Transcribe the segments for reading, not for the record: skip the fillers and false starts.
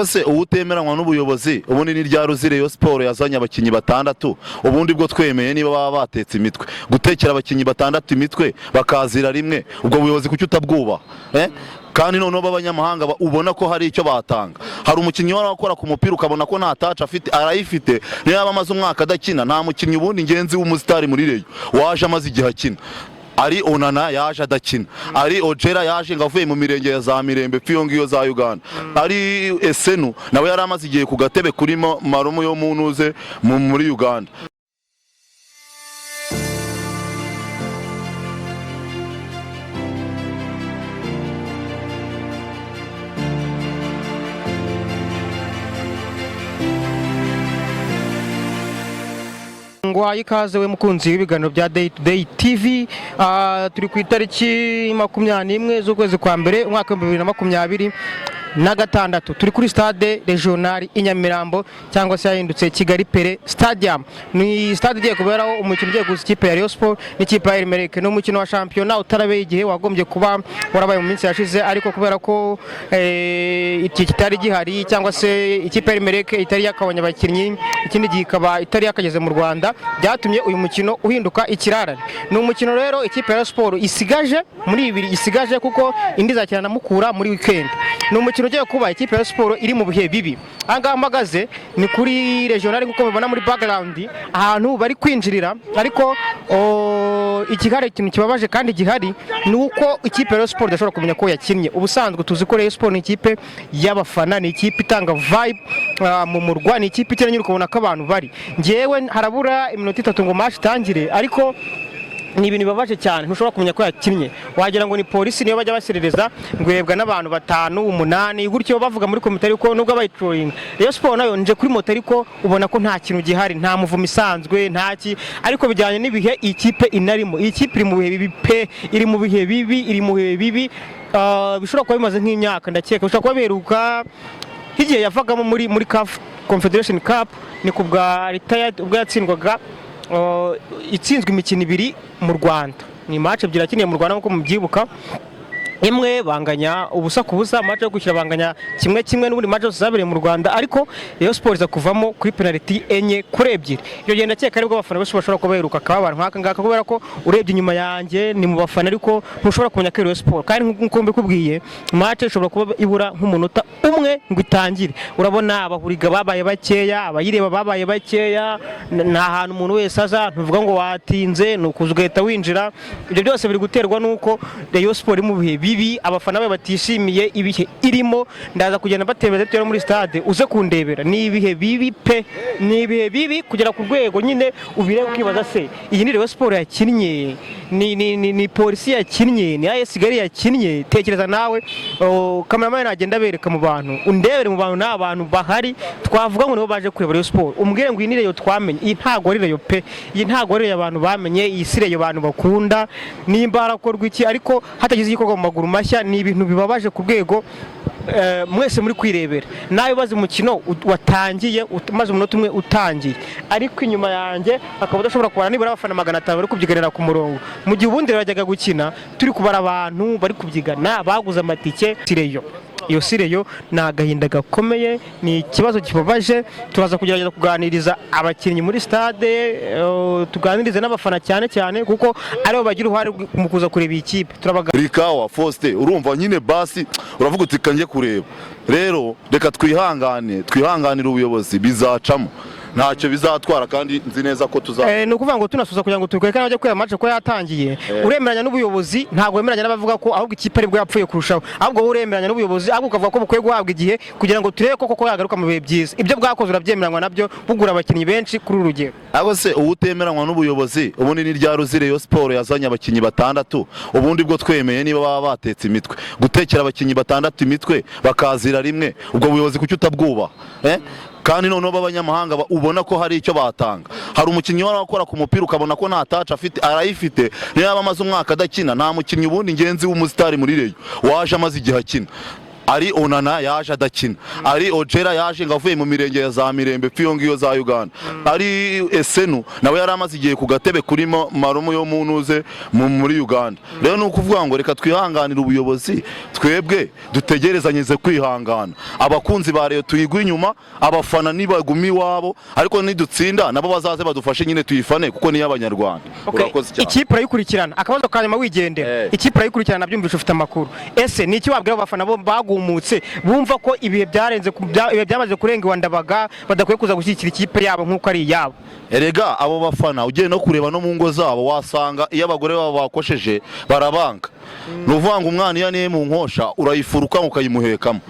se uwutemeranywa n'ubuyobozi ubundi ni rya Rayon Sport yazanye abakinyi batandatu ubundi bwo twemeye niba baba batetse imitwe gutekera abakinyi batandatu imitwe bakazira rimwe ubwo buyobozi kuki utabwuba kandi noneho b'abanyamahanga ubona ko hari icyo batanga hari umukinyi warakora ku mupira ukabona ko nta touch afite arayifite niba amaze umwaka adakina nta mukinyi ubundi ingenzi w'umusitari muri Rayon waje amaze igihe akina ari Onana yaje adakina ari Ojera yaje ngavuye mu mirenge ya za Mirembe pfiyo ngiyo za Uganda ari Esenu nawe yari amaze igihe ku gatebe kuri marumu yo munuze muri Uganda. Ngwaye ikaze we mukunzi w'ibiganiro bya Day to Day TV turi ku itariki 21 z'ukwezi kwa mbere umwaka wa 2026 turi kuri stade regional Inyamirambo cyangwa se yahindutse Kigali Pele Stadium. Ni stade igiye kuberaho umukino ugiye gusa ikipe ya Rayon Sport n'ikipe ya Elmereke no umukino wa championnat utarabeye igihe wagombye kuba warabaye mu minsi yashize ariko kubera ko iki kitari gihari cyangwa se ikipe ya Elmereke itari yakabonye abakinnyi ikindi gihe ikaba itari yakageze mu Rwanda byatumye uyu mukino uhinduka ikirarane. Ni umukino rero ikipe ya Rayon Sport isigaje muri ibiri isigaje kuko indi zakina na Mukura muri weekend. Ni umukino ugiye kuba ikipe ya Sport iri mu bihe bibi. Anga mpagaze ni kuri regional nkuko mubona muri background ahantu bari kwinjirira ariko ikigare ikintu kibabaje kandi gihari nuko ikipe ya Sport idashobora kumenya ko yakinnye. Ubusanzwe tuzi ko Rayon Sport ni ikipe y'abafana ni ikipe itanga vibe mu murwa ni ikipe iteranye ukabona ko abantu bari ngewe harabura iminota 3 ngo match tangire ariko ni ibintu bibabaje cyane ntushobora kumenya ko yakinnye wagira ngo ni polisi niyo bajya baserereza ngwebwa n'abantu 5 8 gutyo bavuga muri komite ariko nubwo abayitroying Rayon Sport nayo nje kuri moto ariko ubona ko nta kintu gihari nta muvumo isanzwe ntaki ariko bijyanye n'ibihe ikipe inarimo ikipe iri mu bihe bibi pe iri mu bihe bibi bishobora kuba bimaze nk'imyaka ndakeka bishobora kuba beruka igihe yavagamo muri CAF Confederation Cup ni kubwa retired ubwo yatsindwaga itsinzwe imikino 2 mu Rwanda ni match ebyiri akiniye mu Rwanda nkuko mubyibuka imwe banganya ubusa kubusa match yo gushyira banganya kimwe n'ubundi match zabereye mu Rwanda ariko Rayon Sport iza kuvamo kuri penalty enye kuri ebyiri iyo genda cyeka ariko abafana bose bashobora kuberuka kabara nkaka ngaka kubera ko urebye inyuma yanjye ni mu bafana ariko ntushobora kumenya ko Rayon Sport kandi nkuko mbikubwiye match ishobora kuba ibura nk'umunota umwe ngo itangire urabona abahuriga babaye bakeya abayireba babaye bakeya nta hantu umuntu wese aza ntuvuga ngo watinze nukuzugahita winjira ibyo byose biri guterwa nuko Rayon Sport mu bihe bibi abafana be batishimiye ibihe irimo ndaza kugenda batembeza tyo muri stade uze kundebera ni ibihe bibi pe ni ibihe bibi kugera ku rwego nyine ubire ukibaza se iyi ni Rayon Sport yakinnye ni polisi yakinnye ni AS Kigali yakinnye tekereza nawe cameraman agenda bereka mu bantu undebere mu bantu n'abantu bahari twavuga ngo nibo baje kureba Rayon Sport umbwire ngo iyi ni Rayon twamenye iyi ntago ari Rayon pe iyi ntago ari abantu bamenye iyi si Rayon abantu bakunda nimba harakorwa iki ariko hatagize igikorwa mu maguru mashya ni ibintu bibabaje ku rwego mwese muri kwirebera nawe bazi umukino watangiye maze umunota umwe utangiye ariko inyuma yanjye akaba udashobora kubara nibura abafana 500 bari kubyiganira ku murongo mu gihe ubundi bajyaga gukina turi kubara abantu bari kubyigana baguze amatike Sireyo iyo Sireyo ni agahinda gakomeye ni ikibazo kibabaje turaza kugerageza kuganiriza abakinnyi muri stade tuganirize n'abafana cyane kuko aribo bagira uruhare mu kuza kureba ikipe Rikawa Faustin urumva nyine basi uravuga uti kanje kureba rero reka twihanganira ubuyobozi bizacamo ntacyo bizatwara kandi nzi neza ko ni ukuvuga ngo tunasuza kugira ngo turwekane bajya kwera match ko yatangiye uremeranya n'ubuyobozi ntabwo wemeranya n'abavuga ko ahubwo ikipe aribwo yapfuye kurushaho ahubwo uremeranya n'ubuyobozi ahubwo ukavuga ko bukwiye guhabwa igihe kugira ngo turebe koko yagaruka mu bihe byiza ibyo bwakoze urabyemeranywa nabyo bugura abakinnyi benshi kuri urugero abo se uwutemeranywa n'ubuyobozi ubundi ni rya Rayon Sport yazanye abakinnyi batandatu ubundi bwo twemeye niba baba batetse imitwe gutekera abakinnyi batandatu imitwe bakazira rimwe ubwo buyobozi kuki utabwuba kandi noneho b'abanyamahanga ubona ko hari icyo batanga hari umukinnyi warakora ku mupira ukabona ko nta touch afite arayifite niba amaze umwaka adakina nta mukinnyi ubundi ingenzi w'umusitari muri Rayon waje amaze igihe akina ari Onana yaje adakina, ari Ojera yaje ngo avuye mu mirenge ya za Mirembe pfiyo ngiyo za Uganda, ari Esenu nawe yari amaze igihe ku gatebe kuri marumu yo munuze muri Uganda. Rero ni ukuvuga ngo reka twihanganire ubuyobozi, twebwe dutegerezanyeze kwihangana, abakunzi ba Rayon tuyigwa inyuma, abafana nibagumi wabo, ariko nidutsinda nabo bazaze badufashe nyine tuyifane kuko ni y'Abanyarwanda. Urakoze cyane. Ikipe irayikurikirana, akabazo kanyuma wigendera, ikipe irayikurikirana byumvisha ufite amakuru. Ese ni iki wabwira abafana bo bagumutse bumva ko ibihe byarenze ibihe byamaze kurenga Iwandabaga badakwiye kuza gushyigikira ikipe yabo nk'uko ari iyabo? Erega abo bafana ugiye no kureba no mu ngo zabo wasanga iyo abagore babo bakosheje barabanga. Nuvuga ngo umwana iyo niye mu nkosha urayifuruka ukayimuhekamo.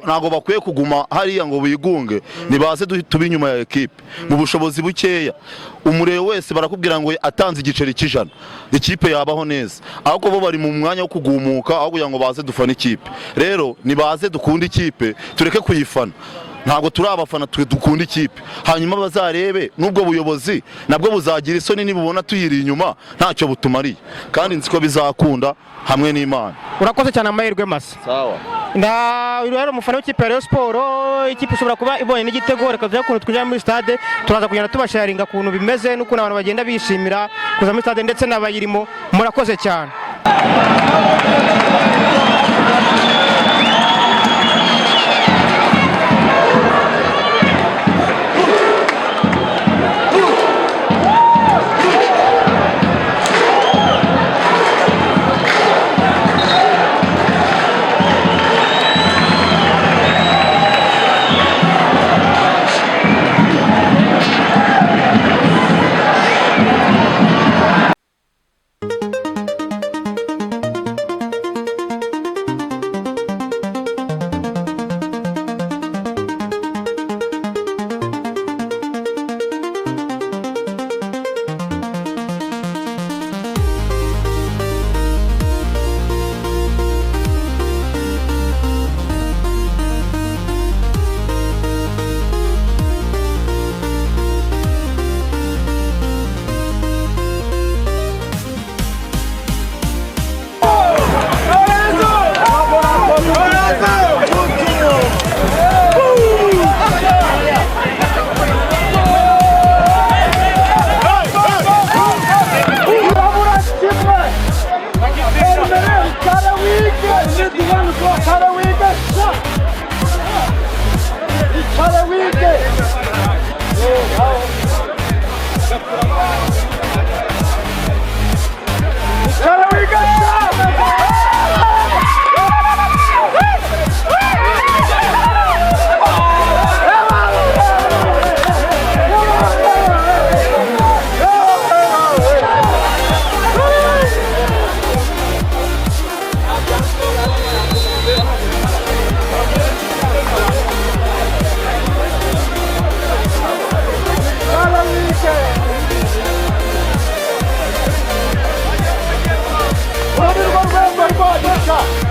Ntabwo bakwiye kuguma hariya ngo bigunge, nibaze tubi inyuma ya ekipe mu bushobozi bukeya. Umurebe wese barakubwira ngo atanze igiceri cy'ijana ikipe yabaho neza, ahubwo bo bari mu mwanya wo kugumuka aho kugira ngo baze dufana ikipe. Rero nibaze dukunda ikipe, tureke kuyifana. Ntabwo turi abafana, dukunda ikipe, hanyuma bazarebe n'ubwo buyobozi nabwo buzagira isoni nibubona tuyiri inyuma ntacyo butumariye, kandi nzi ko bizakunda hamwe n'Imana. Urakoze cyane, amahirwe masa. Sawa. Rero umufana w'ikipe ya Rayon Sport, ikipe ishobora kuba ibonye n'igitego, reka tujya kuntu twinjira muri stade turaza kugenda tubasharinga kuntu bimeze n'ukuntu abantu bagenda bishimira kuza muri stade ndetse n'abayirimo. Murakoze cyane. Vamos,